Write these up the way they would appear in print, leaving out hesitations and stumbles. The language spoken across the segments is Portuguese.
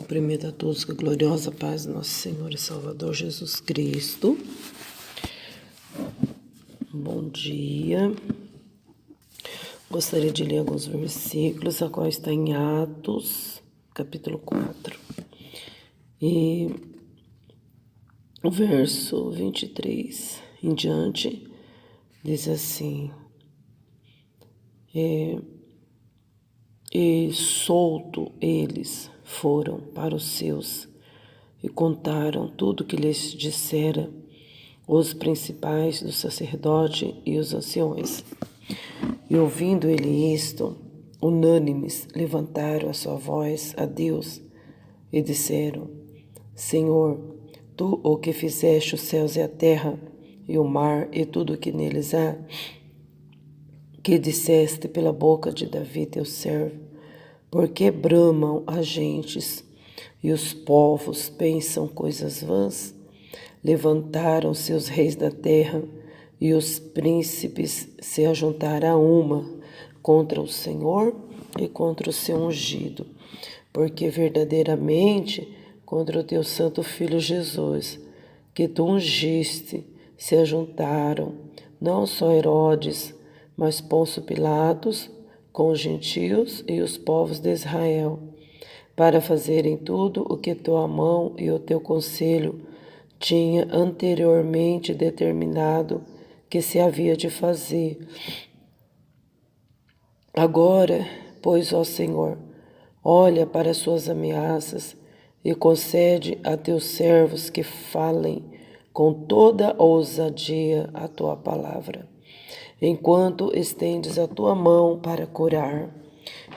Cumprimento a todos com a gloriosa paz do nosso Senhor e Salvador Jesus Cristo. Bom dia. Gostaria de ler alguns versículos, a qual está em Atos, capítulo 4. E o verso 23 em diante diz assim: E solto eles foram para os seus e contaram tudo o que lhes dissera os principais do sacerdote e os anciões. E ouvindo ele isto, unânimes levantaram a sua voz a Deus e disseram: Senhor, tu o que fizeste os céus e a terra e o mar e tudo o que neles há, que disseste pela boca de Davi teu servo, porque bramam as gentes e os povos pensam coisas vãs? Levantaram seus reis da terra e os príncipes se ajuntaram a uma contra o Senhor e contra o seu ungido, porque verdadeiramente contra o teu santo Filho Jesus, que tu ungiste, se ajuntaram não só Herodes, mas Pôncio Pilatos, com os gentios e os povos de Israel, para fazerem tudo o que tua mão e o teu conselho tinha anteriormente determinado que se havia de fazer. Agora, pois, ó Senhor, olha para as suas ameaças e concede a teus servos que falem com toda ousadia a tua palavra, enquanto estendes a tua mão para curar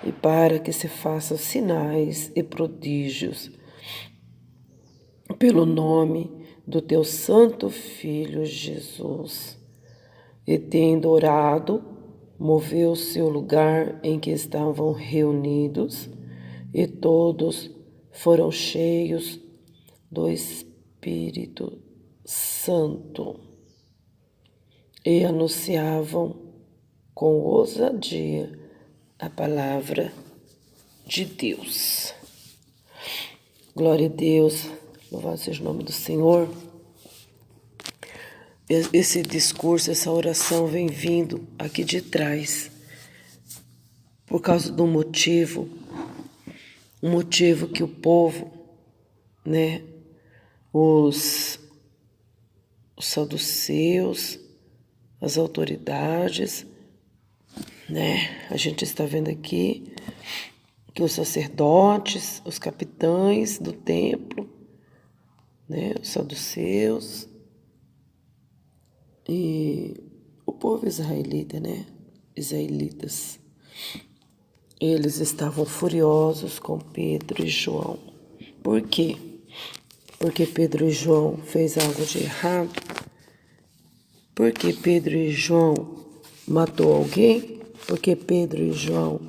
e para que se façam sinais e prodígios pelo nome do teu santo Filho Jesus. E tendo orado, moveu-se o lugar em que estavam reunidos, e todos foram cheios do Espírito Santo e anunciavam com ousadia a palavra de Deus. Glória a Deus, louvado seja o nome do Senhor. Esse discurso, essa oração vem vindo aqui de trás por causa do motivo, um motivo que o povo, os saduceus, as autoridades, a gente está vendo aqui que os sacerdotes, os capitães do templo, os saduceus e o povo israelita, israelitas, eles estavam furiosos com Pedro e João. Por quê? Porque Pedro e João fez algo de errado? Porque Pedro e João matou alguém? Porque Pedro e João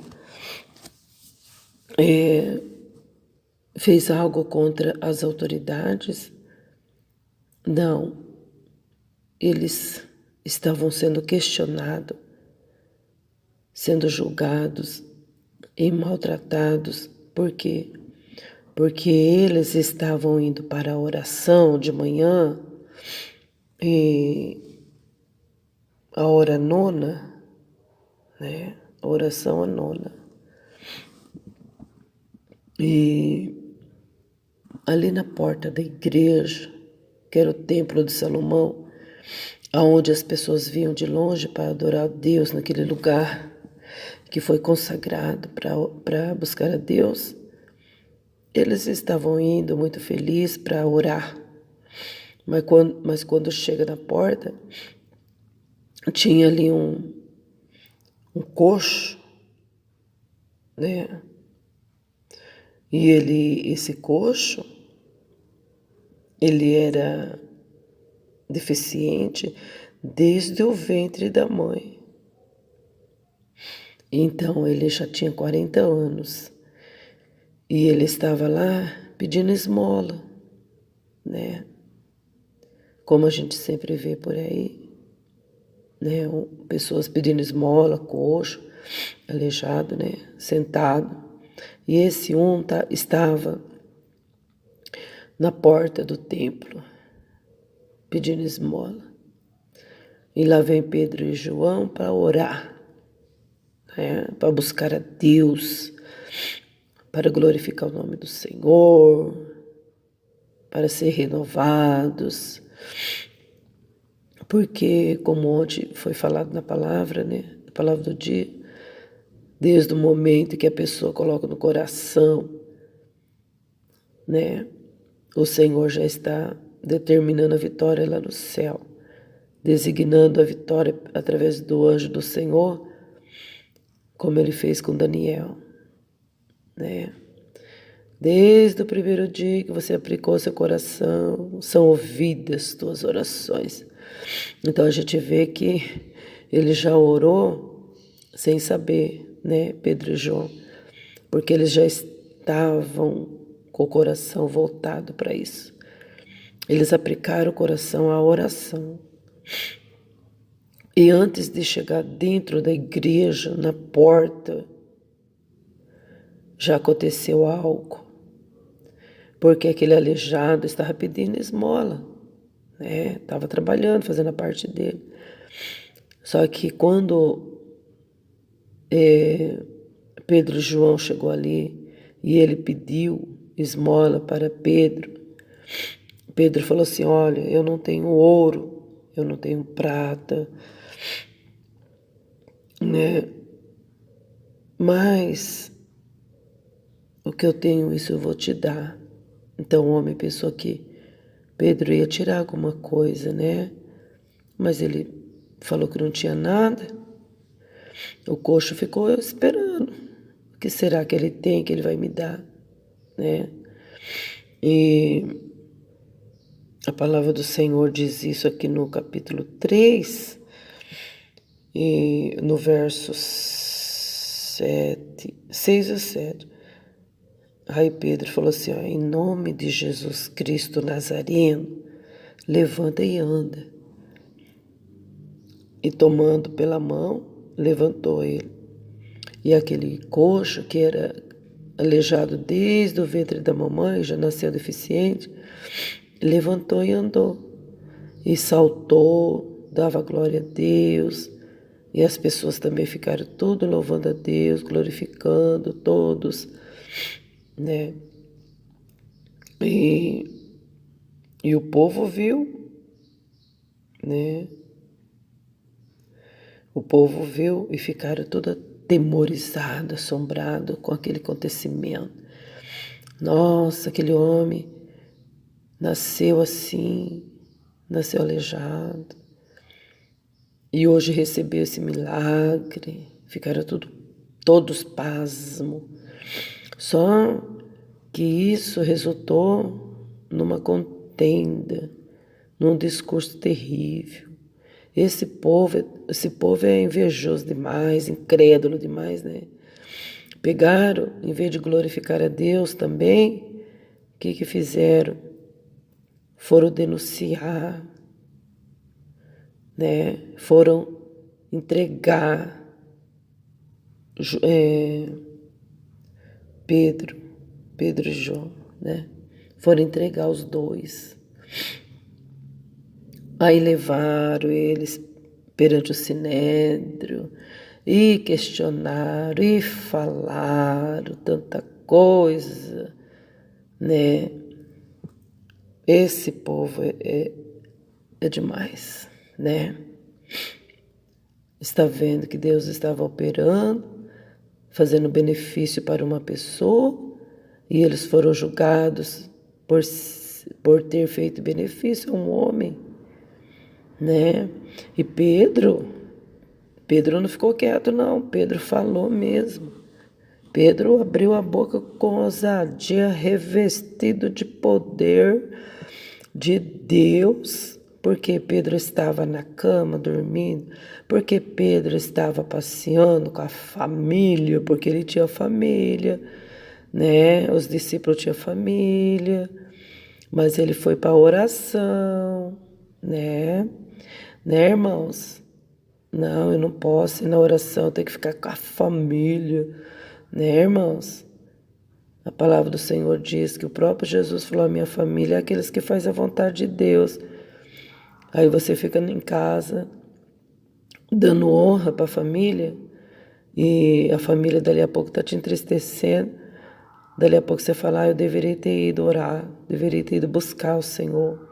fez algo contra as autoridades? Não. Eles estavam sendo questionados, sendo julgados e maltratados. Por quê? Porque eles estavam indo para a oração de manhã e a hora nona, a oração a nona. E ali na porta da igreja, que era o templo de Salomão, aonde as pessoas vinham de longe para adorar a Deus naquele lugar que foi consagrado para buscar a Deus, eles estavam indo muito felizes para orar. Mas quando chega na porta, tinha ali um coxo, E esse coxo, ele era deficiente desde o ventre da mãe. Então ele já tinha 40 anos e ele estava lá pedindo esmola, Como a gente sempre vê por aí, Pessoas pedindo esmola, coxo, aleijado, sentado. E esse estava na porta do templo, pedindo esmola. E lá vem Pedro e João para orar, né? Para buscar a Deus, para glorificar o nome do Senhor, para ser renovados. Porque, como ontem foi falado na palavra, né? Na palavra do dia, desde o momento que a pessoa coloca no coração, né? O Senhor já está determinando a vitória lá no céu, designando a vitória através do anjo do Senhor, como ele fez com Daniel, né? Desde o primeiro dia que você aplicou seu coração, são ouvidas tuas orações. Então a gente vê que ele já orou sem saber, né, Pedro e João, porque eles já estavam com o coração voltado para isso. Eles aplicaram o coração à oração. E antes de chegar dentro da igreja, na porta, já aconteceu algo. Porque aquele aleijado estava pedindo esmola, né? Estava trabalhando, fazendo a parte dele. Só que quando Pedro e João chegou ali e ele pediu esmola para Pedro, Pedro falou assim: olha, eu não tenho ouro, eu não tenho prata, né? Mas o que eu tenho, isso eu vou te dar. Então o homem pensou que Pedro ia tirar alguma coisa, né? Mas ele falou que não tinha nada. O coxo ficou esperando. O que será que ele tem, que ele vai me dar, né? E a palavra do Senhor diz isso aqui no capítulo 3, e no versos 6 a 7. Aí Pedro falou assim, ó, em nome de Jesus Cristo Nazareno, levanta e anda. E tomando pela mão, levantou ele. E aquele coxo, que era aleijado desde o ventre da mamãe, já nasceu deficiente, levantou e andou. E saltou, dava glória a Deus. E as pessoas também ficaram tudo louvando a Deus, glorificando todos, né? E o povo viu, né? O povo viu e ficaram todo atemorizado, assombrado com aquele acontecimento. Nossa, aquele homem nasceu assim, nasceu aleijado. E hoje recebeu esse milagre. Ficaram todos pasmos. Só que isso resultou numa contenda, num discurso terrível. Esse povo é invejoso demais, incrédulo demais, né? Pegaram, em vez de glorificar a Deus também, o que fizeram? Foram denunciar, né? Foram entregar Pedro e João, né? Foram entregar os dois. Aí levaram eles perante o sinédrio e questionaram e falaram tanta coisa, né? Esse povo é demais, né? Está vendo que Deus estava operando, fazendo benefício para uma pessoa, e eles foram julgados por ter feito benefício a um homem, né? E Pedro não ficou quieto, não. Pedro falou mesmo. Pedro abriu a boca com ousadia, revestido de poder de Deus, porque Pedro estava na cama dormindo, porque Pedro estava passeando com a família, porque ele tinha família, né? Os discípulos tinham família, mas ele foi para a oração, né? Né, irmãos? Não, eu não posso ir na oração, eu tenho que ficar com a família, né, irmãos? A palavra do Senhor diz que o próprio Jesus falou: a minha família é aqueles que fazem a vontade de Deus. Aí você fica em casa, dando honra para a família, e a família dali a pouco está te entristecendo. Dali a pouco você fala: eu deveria ter ido orar, deveria ter ido buscar o Senhor,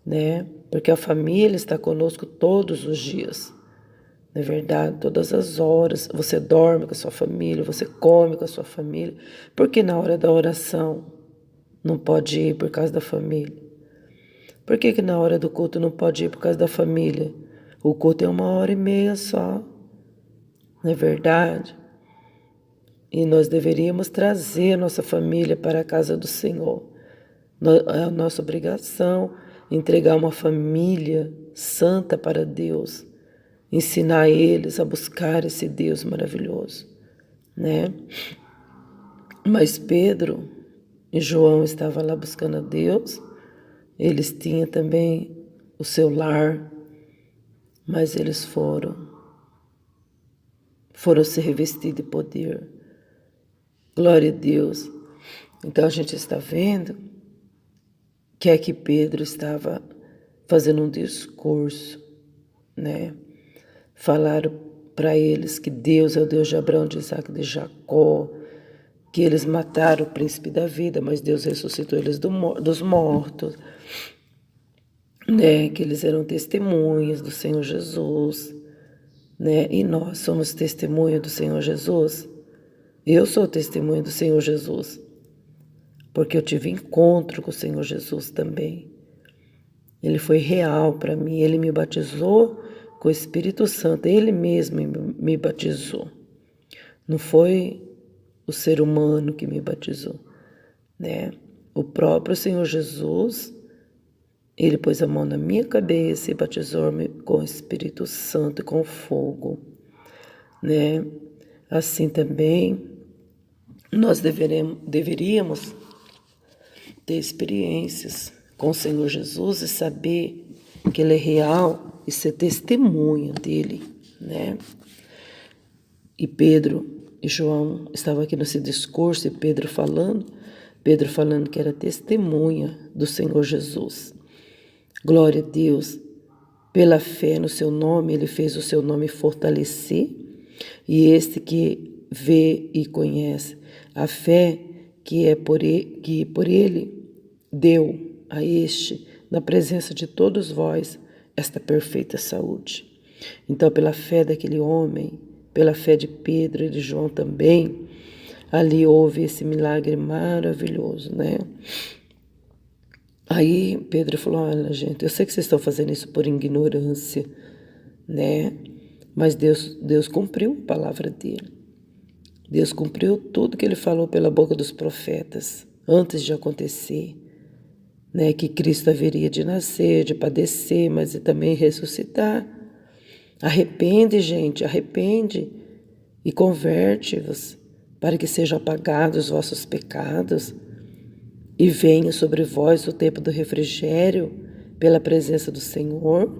né? Porque a família está conosco todos os dias. Não é verdade? Todas as horas. Você dorme com a sua família, você come com a sua família. Por que na hora da oração não pode ir por causa da família? Por que na hora do culto não pode ir por causa da família? O culto é 1h30 só. Não é verdade? E nós deveríamos trazer a nossa família para a casa do Senhor. É a nossa obrigação entregar uma família santa para Deus. Ensinar eles a buscar esse Deus maravilhoso, né? Mas Pedro e João estavam lá buscando a Deus. Eles tinham também o seu lar, mas eles foram se revestir de poder. Glória a Deus. Então a gente está vendo que aqui Pedro estava fazendo um discurso, né? Falaram para eles que Deus é o Deus de Abraão, de Isaac, de Jacó, que eles mataram o príncipe da vida, mas Deus ressuscitou eles dos mortos, né? Que eles eram testemunhas do Senhor Jesus, né? E nós somos testemunha do Senhor Jesus. Eu sou testemunha do Senhor Jesus, porque eu tive encontro com o Senhor Jesus também. Ele foi real para mim, Ele me batizou com o Espírito Santo, Ele mesmo me batizou. Não foi o ser humano que me batizou, né? O próprio Senhor Jesus, Ele pôs a mão na minha cabeça e batizou-me com o Espírito Santo e com fogo, né? Assim também, nós deveríamos ter experiências com o Senhor Jesus e saber que Ele é real e ser testemunha dEle, né? E Pedro e João estavam aqui nesse discurso, e Pedro falando que era testemunha do Senhor Jesus. Glória a Deus. Pela fé no seu nome, Ele fez o seu nome fortalecer, e este que vê e conhece, a fé que por Ele deu a este, na presença de todos vós, esta perfeita saúde. Então, pela fé daquele homem, pela fé de Pedro e de João também, ali houve esse milagre maravilhoso, né? Aí Pedro falou: olha, gente, eu sei que vocês estão fazendo isso por ignorância, né? Mas Deus cumpriu a palavra dele. Deus cumpriu tudo que ele falou pela boca dos profetas, antes de acontecer, né? Que Cristo haveria de nascer, de padecer, mas também ressuscitar. Arrepende, gente, arrepende e converte-vos para que sejam apagados os vossos pecados e venha sobre vós o tempo do refrigério pela presença do Senhor.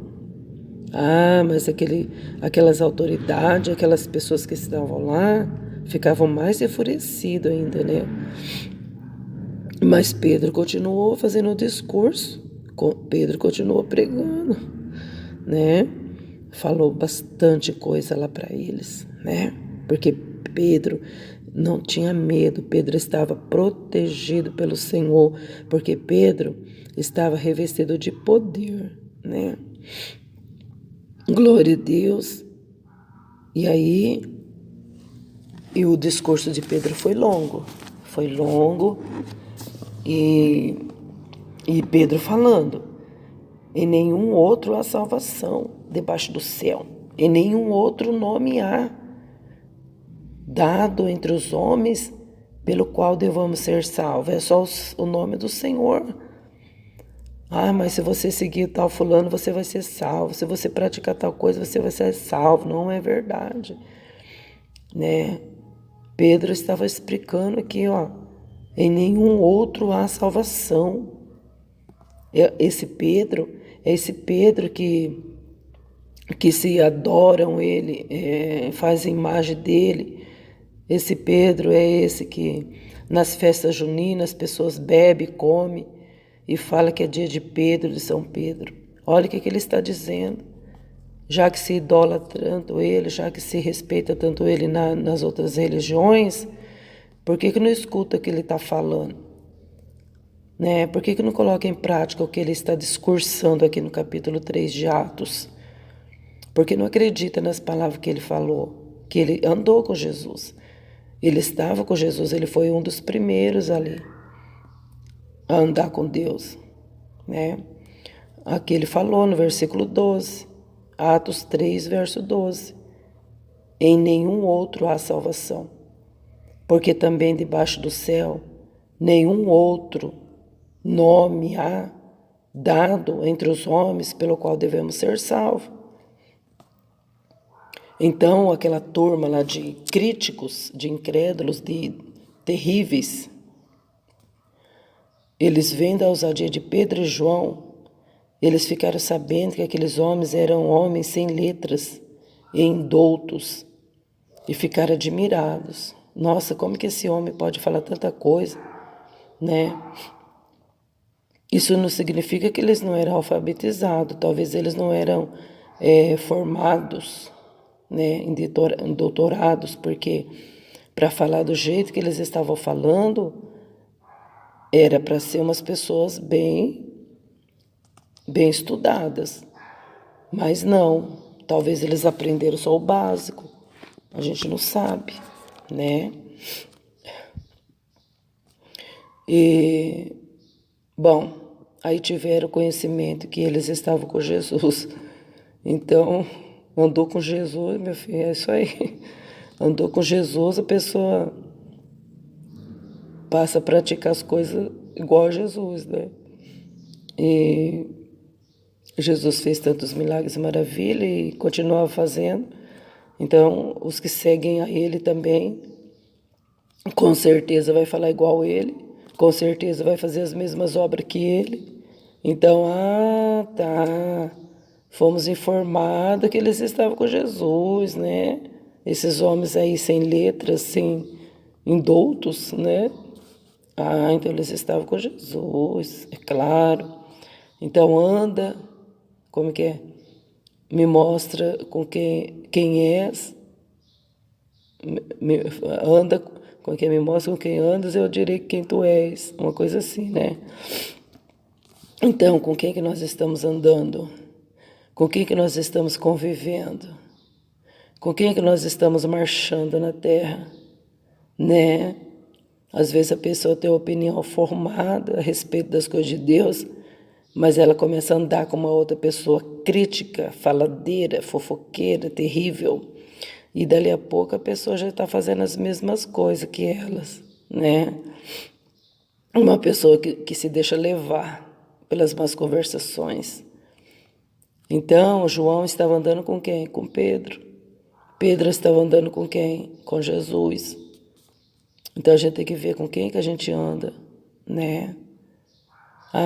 Ah, mas aquelas autoridades, aquelas pessoas que estavam lá, ficavam mais enfurecidos ainda, né? Mas Pedro continuou fazendo o discurso, Pedro continuou pregando, né? Falou bastante coisa lá para eles, né? Porque Pedro não tinha medo, Pedro estava protegido pelo Senhor, porque Pedro estava revestido de poder, né? Glória a Deus. E aí, o discurso de Pedro foi longo, e Pedro falando: em nenhum outro há salvação debaixo do céu, em nenhum outro nome há dado entre os homens pelo qual devamos ser salvos. É só o nome do Senhor. Ah, mas se você seguir tal fulano, você vai ser salvo. Se você praticar tal coisa, você vai ser salvo. Não é verdade, né? Pedro estava explicando aqui, ó, em nenhum outro há salvação. Esse Pedro que se adoram ele, fazem imagem dele. Esse Pedro é esse que Nas festas juninas, as pessoas bebem, comem e falam que é dia de Pedro, de São Pedro. Olha o que ele está dizendo. Já que se idolatra tanto ele, já que se respeita tanto ele nas outras religiões, por que não escuta o que ele está falando? Né? Por que não coloca em prática o que ele está discursando aqui no capítulo 3 de Atos? Porque não acredita nas palavras que ele falou, que ele andou com Jesus. Ele estava com Jesus, ele foi um dos primeiros ali a andar com Deus, né? Aqui ele falou no versículo 12, Atos 3, verso 12. Em nenhum outro há salvação, porque também debaixo do céu nenhum outro nome há dado entre os homens pelo qual devemos ser salvos. Então, aquela turma lá de críticos, de incrédulos, de terríveis, eles vendo a ousadia de Pedro e João, eles ficaram sabendo que aqueles homens eram homens sem letras e indoutos, e ficaram admirados. Nossa, como que esse homem pode falar tanta coisa, né? Isso não significa que eles não eram alfabetizados, talvez eles não eram formados, né, em doutorados, porque para falar do jeito que eles estavam falando, era para ser umas pessoas bem estudadas. Mas não, talvez eles aprenderam só o básico, a gente não sabe, né? E, bom, aí tiveram conhecimento que eles estavam com Jesus. Então, andou com Jesus, meu filho, é isso aí. Andou com Jesus, a pessoa passa a praticar as coisas igual a Jesus, né? E Jesus fez tantos milagres e maravilhas e continuava fazendo. Então, os que seguem a ele também, com certeza vai falar igual a ele, com certeza vai fazer as mesmas obras que ele. Então, tá, fomos informados que eles estavam com Jesus, né? Esses homens aí sem letras, sem indoutos, né? Então eles estavam com Jesus, é claro. Então anda, como que é? Me mostra com quem és, anda, como que é? Me mostra com quem andas, eu direi quem tu és, uma coisa assim, né? Então, com quem que nós estamos andando? Com quem que nós estamos convivendo? Com quem que nós estamos marchando na terra, né? Às vezes a pessoa tem uma opinião formada a respeito das coisas de Deus, mas ela começa a andar com uma outra pessoa crítica, faladeira, fofoqueira, terrível. E dali a pouco a pessoa já está fazendo as mesmas coisas que elas, né? Uma pessoa que se deixa levar pelas más conversações. Então, João estava andando com quem? Com Pedro. Pedro estava andando com quem? Com Jesus. Então a gente tem que ver com quem que a gente anda, né?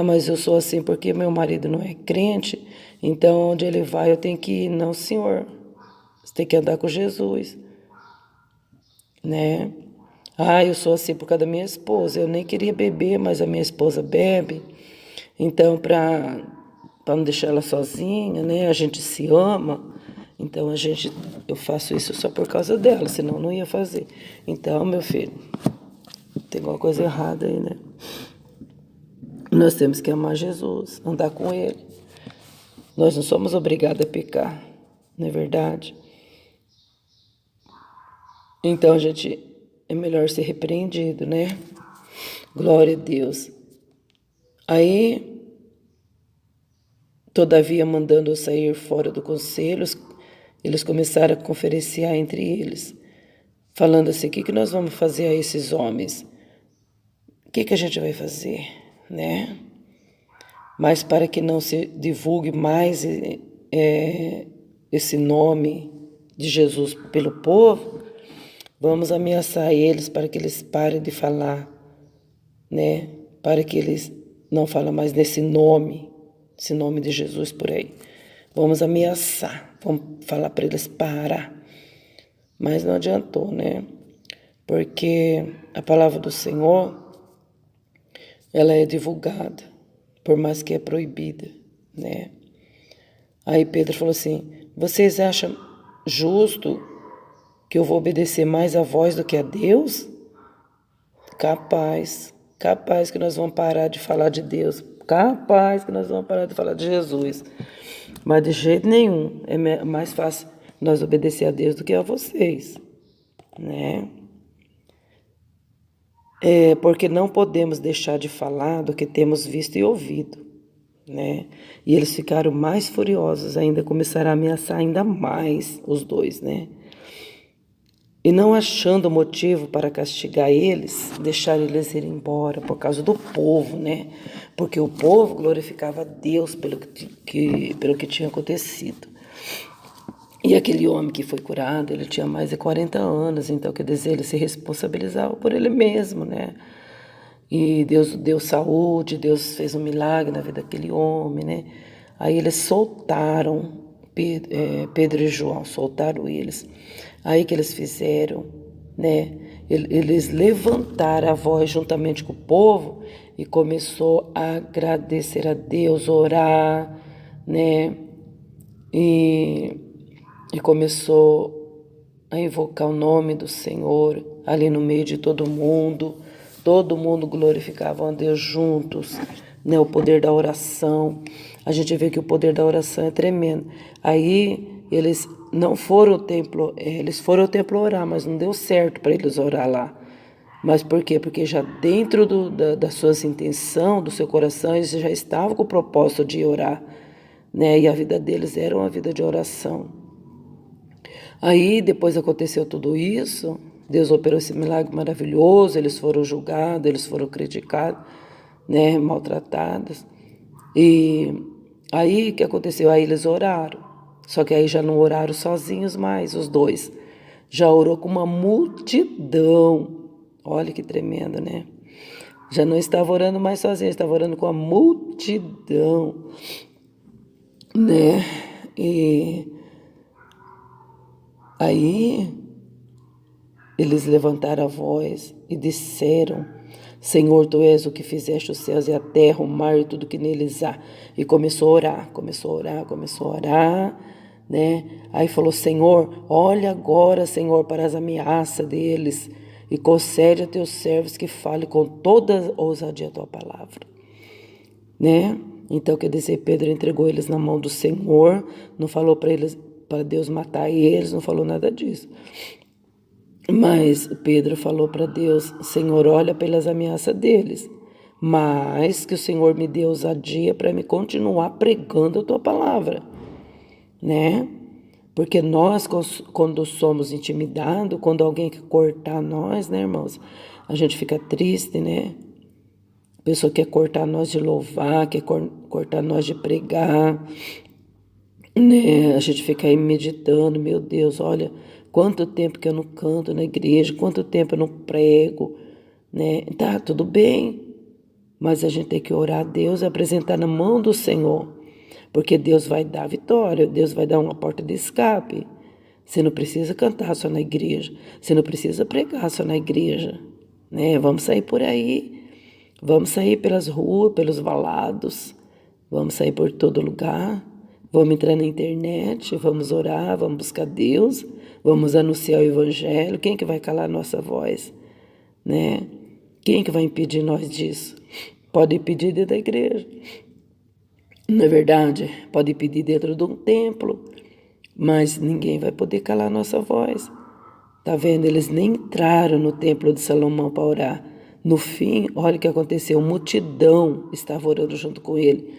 Mas eu sou assim porque meu marido não é crente, então onde ele vai eu tenho que ir. Não, senhor. Você tem que andar com Jesus, né? Eu sou assim por causa da minha esposa. Eu nem queria beber, mas a minha esposa bebe. Então, para não deixar ela sozinha, né? A gente se ama. Então, eu faço isso só por causa dela, senão eu não ia fazer. Então, meu filho, tem alguma coisa errada aí, né? Nós temos que amar Jesus, andar com Ele. Nós não somos obrigados a pecar, não é verdade? Então, é melhor ser repreendido, né? Glória a Deus. Aí, todavia, mandando-os sair fora do conselho, eles começaram a conferenciar entre eles, falando assim: o que nós vamos fazer a esses homens? O que a gente vai fazer, né? Mas para que não se divulgue mais esse nome de Jesus pelo povo, vamos ameaçar eles para que eles parem de falar, né? Para que eles não falem mais esse nome de Jesus por aí. Vamos ameaçar, vamos falar para eles parar. Mas não adiantou, né? porque a palavra do Senhor, ela é divulgada, por mais que é proibida, né? Aí Pedro falou assim, vocês acham justo que eu vou obedecer mais a voz do que a Deus? Capaz que nós vamos parar de falar de Deus, capaz que nós vamos parar de falar de Jesus. Mas de jeito nenhum, é mais fácil nós obedecer a Deus do que a vocês, né? Porque não podemos deixar de falar do que temos visto e ouvido, né? E eles ficaram mais furiosos ainda, começaram a ameaçar ainda mais os dois, né? E não achando motivo para castigar eles, deixaram eles ir embora por causa do povo, né? Porque o povo glorificava a Deus pelo que tinha acontecido. E aquele homem que foi curado, ele tinha mais de 40 anos, então quer dizer, ele se responsabilizava por ele mesmo, né? E Deus deu saúde, Deus fez um milagre na vida daquele homem, né? Aí eles soltaram Pedro e João, soltaram eles. Aí que eles fizeram, né? Eles levantaram a voz juntamente com o povo e começou a agradecer a Deus, orar, né? E começou a invocar o nome do Senhor ali no meio de todo mundo glorificava a Deus juntos, né? O poder da oração, a gente vê que o poder da oração é tremendo. Aí eles não foram ao templo, eles foram ao templo orar, mas não deu certo para eles orar lá. Mas por quê? Porque já dentro das suas intenções, do seu coração, eles já estavam com o propósito de orar, né? E a vida deles era uma vida de oração. Aí, depois aconteceu tudo isso, Deus operou esse milagre maravilhoso, eles foram julgados, eles foram criticados, né, maltratados. E aí, o que aconteceu? Aí eles oraram, só que aí já não oraram sozinhos mais, os dois. Já orou com uma multidão. Olha que tremendo, né? Já não estava orando mais sozinho, estava orando com a multidão, né? E aí eles levantaram a voz e disseram, Senhor, Tu és o que fizeste os céus e a terra, o mar e tudo que neles há. E começou a orar, né? Aí falou, Senhor, olha agora, Senhor, para as ameaças deles e concede a Teus servos que fale com toda ousadia a Tua palavra, né? Então, quer dizer, Pedro entregou eles na mão do Senhor, não falou para eles, para Deus matar eles, não falou nada disso. Mas Pedro falou para Deus, Senhor, olha pelas ameaças deles, mas que o Senhor me dê ousadia para me continuar pregando a Tua palavra, né? Porque nós, quando somos intimidados, quando alguém quer cortar nós, né, irmãos, a gente fica triste, né? A pessoa quer cortar nós de louvar, quer cortar nós de pregar, né? A gente fica aí meditando, meu Deus, olha, quanto tempo que eu não canto na igreja, quanto tempo eu não prego, né? Tá, tudo bem, mas a gente tem que orar a Deus e apresentar na mão do Senhor, porque Deus vai dar vitória, Deus vai dar uma porta de escape. Você não precisa cantar só na igreja, você não precisa pregar só na igreja, né? Vamos sair por aí, vamos sair pelas ruas, pelos valados, vamos sair por todo lugar, vamos entrar na internet, vamos orar, vamos buscar Deus, vamos anunciar o Evangelho. Quem que vai calar a nossa voz, né? Quem que vai impedir nós disso? Pode impedir dentro da igreja, não é verdade? Pode impedir dentro de um templo, mas ninguém vai poder calar a nossa voz. Tá vendo? Eles nem entraram no templo de Salomão para orar. No fim, olha o que aconteceu, multidão estava orando junto com ele.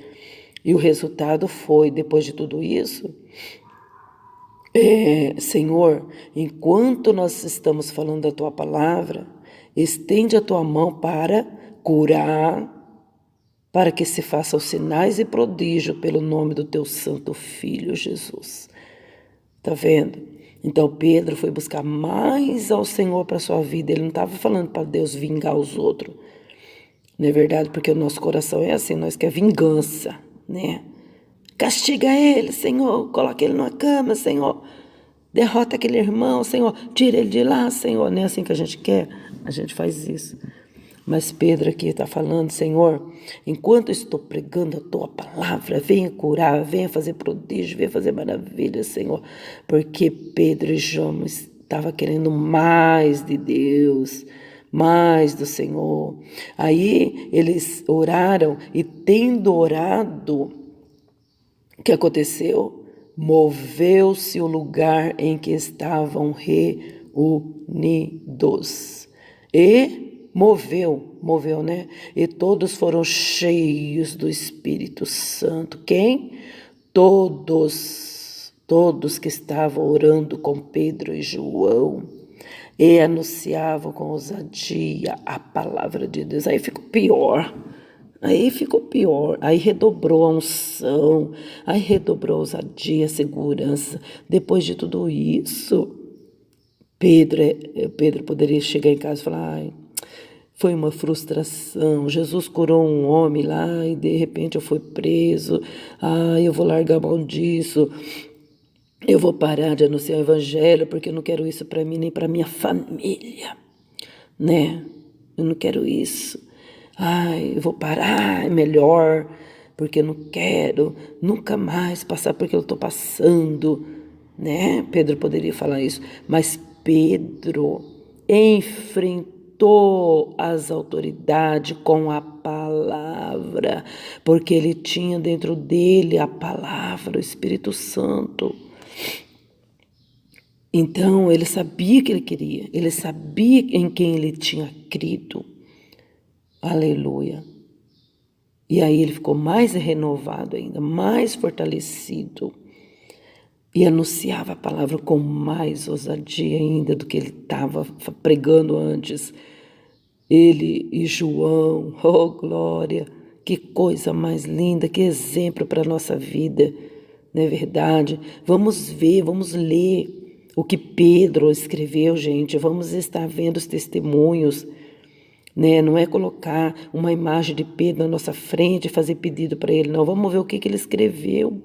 E o resultado foi, depois de tudo isso, Senhor, enquanto nós estamos falando da Tua palavra, estende a Tua mão para curar, para que se façam sinais e prodígios pelo nome do Teu santo Filho, Jesus. Tá vendo? Então Pedro foi buscar mais ao Senhor para a sua vida. Ele não estava falando para Deus vingar os outros. Não é verdade? Porque o nosso coração é assim, nós quer vingança, né? Castiga ele, Senhor, coloca ele numa cama, Senhor. Derrota aquele irmão, Senhor. Tira ele de lá, Senhor. Não é assim que a gente quer? A gente faz isso. Mas Pedro aqui está falando, Senhor, enquanto eu estou pregando a tua palavra, venha curar, venha fazer prodígio, venha fazer maravilha, Senhor. Porque Pedro e João estavam querendo mais de Deus, mais do Senhor. Aí eles oraram e tendo orado, o que aconteceu? Moveu-se o lugar em que estavam reunidos. E moveu, né? E todos foram cheios do Espírito Santo. Quem? Todos que estavam orando com Pedro e João e anunciavam com ousadia a palavra de Deus. Aí ficou pior, aí redobrou a unção, aí redobrou a ousadia, a segurança. Depois de tudo isso, Pedro poderia chegar em casa e falar, ai, foi uma frustração, Jesus curou um homem lá e de repente eu fui preso, ai, eu vou largar mão disso, eu vou parar de anunciar o evangelho porque eu não quero isso para mim nem para minha família, né? Eu não quero isso. Ai, eu vou parar, é melhor, porque eu não quero nunca mais passar porque eu estou passando, né? Pedro poderia falar isso, mas Pedro enfrentou as autoridades com a palavra, porque ele tinha dentro dele a palavra, o Espírito Santo. Então, ele sabia o que ele queria, ele sabia em quem ele tinha crido. Aleluia. E aí ele ficou mais renovado ainda, mais fortalecido. E anunciava a palavra com mais ousadia ainda do que ele estava pregando antes. Ele e João, oh glória, que coisa mais linda, que exemplo para a nossa vida, não é verdade? Vamos ver, vamos ler o que Pedro escreveu, gente, vamos estar vendo os testemunhos, né? Não é colocar uma imagem de Pedro na nossa frente e fazer pedido para ele, não, vamos ver o que ele escreveu,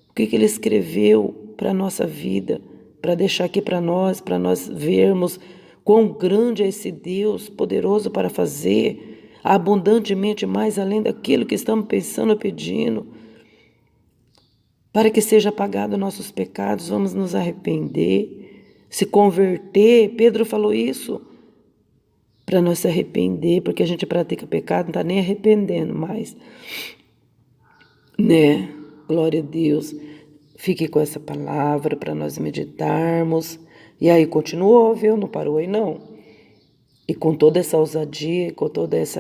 o que ele escreveu para a nossa vida, para deixar aqui para nós vermos quão grande é esse Deus, poderoso para fazer abundantemente mais além daquilo que estamos pensando ou pedindo. Para que seja apagado nossos pecados, vamos nos arrepender, se converter. Pedro falou isso, para nós se arrepender, porque a gente pratica pecado, não está nem arrependendo mais, né? Glória a Deus. Fique com essa palavra para nós meditarmos. E aí continuou, viu? Não parou aí não. E com toda essa ousadia, com todo esse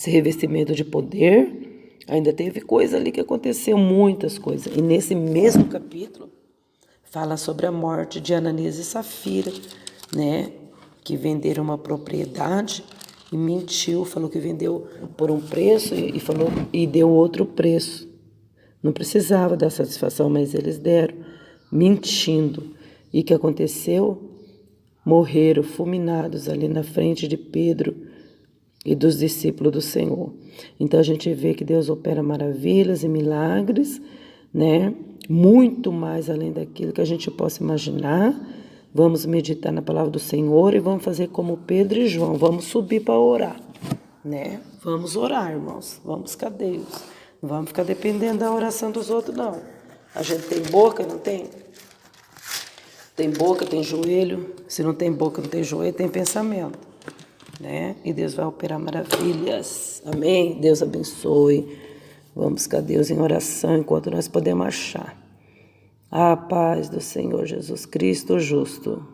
revestimento de poder, ainda teve coisa ali que aconteceu, muitas coisas. E nesse mesmo capítulo, fala sobre a morte de Ananias e Safira, né? Que venderam uma propriedade e mentiu, falou que vendeu por um preço e deu outro preço. Não precisava dar satisfação, mas eles deram, mentindo. E o que aconteceu? Morreram fulminados ali na frente de Pedro e dos discípulos do Senhor. Então a gente vê que Deus opera maravilhas e milagres, né? Muito mais além daquilo que a gente possa imaginar. Vamos meditar na palavra do Senhor e vamos fazer como Pedro e João, vamos subir para orar, né? Vamos orar, irmãos, vamos buscar Deus. Não vamos ficar dependendo da oração dos outros, não. A gente tem boca, não tem? Tem boca, tem joelho. Se não tem boca, não tem joelho, tem pensamento, né? E Deus vai operar maravilhas. Amém? Deus abençoe. Vamos buscar Deus em oração enquanto nós podemos achar. A paz do Senhor Jesus Cristo justo.